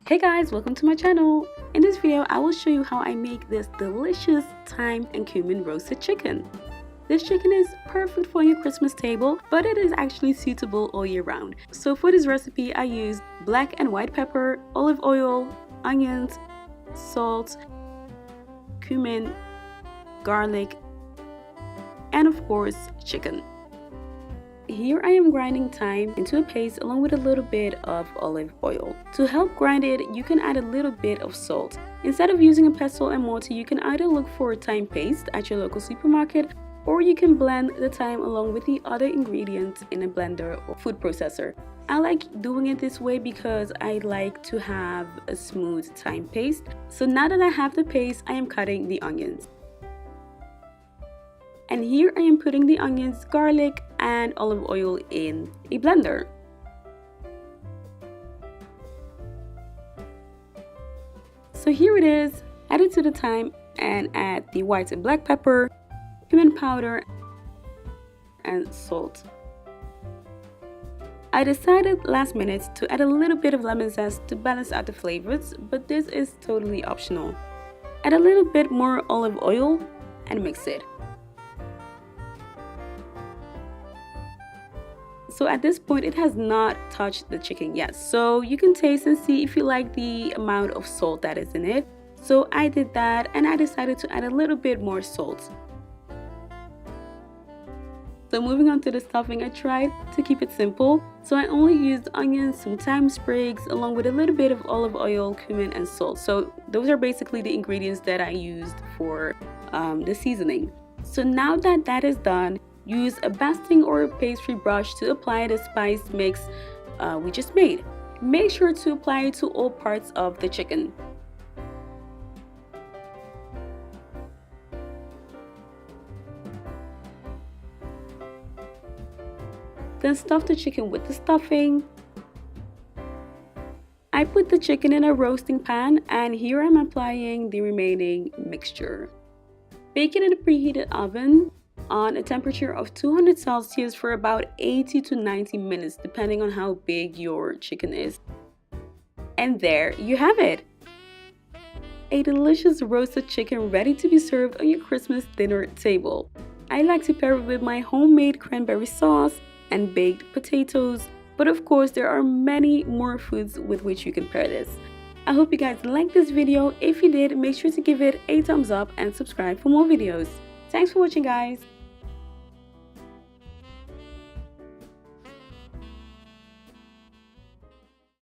Hey guys, welcome to my channel. In this video, I will show you how I make this delicious thyme and cumin roasted chicken. This chicken is perfect for your Christmas table, but it is actually suitable all year round. So for this recipe, I used black and white pepper, olive oil, onions, salt, cumin, garlic, and of course, chicken. Here I am grinding thyme into a paste along with a little bit of olive oil. To help grind it, you can add a little bit of salt. Instead of using a pestle and mortar, you can either look for a thyme paste at your local supermarket, or you can blend the thyme along with the other ingredients in a blender or food processor. I like doing it this way because I like to have a smooth thyme paste. So now that I have the paste, I am cutting the onions. And here I am putting the onions, garlic, and olive oil in a blender. So here it is. Add it to the thyme and add the white and black pepper, cumin powder, and salt. I decided last minute to add a little bit of lemon zest to balance out the flavors, but this is totally optional. Add a little bit more olive oil and mix it. So at this point, it has not touched the chicken yet. So you can taste and see if you like the amount of salt that is in it. So I did that and I decided to add a little bit more salt. So moving on to the stuffing, I tried to keep it simple. So I only used onions, some thyme sprigs, along with a little bit of olive oil, cumin, and salt. So those are basically the ingredients that I used for the seasoning. So now that that is done, use a basting or a pastry brush to apply the spice mix we just made. Make sure to apply it to all parts of the chicken. Then stuff the chicken with the stuffing. I put the chicken in a roasting pan and here I'm applying the remaining mixture. Bake it in a preheated oven on a temperature of 200 Celsius for about 80 to 90 minutes depending on how big your chicken is. And there you have it! A delicious roasted chicken ready to be served on your Christmas dinner table. I like to pair it with my homemade cranberry sauce and baked potatoes, but of course there are many more foods with which you can pair this. I hope you guys liked this video. If you did, make sure to give it a thumbs up and subscribe for more videos. Thanks for watching, guys!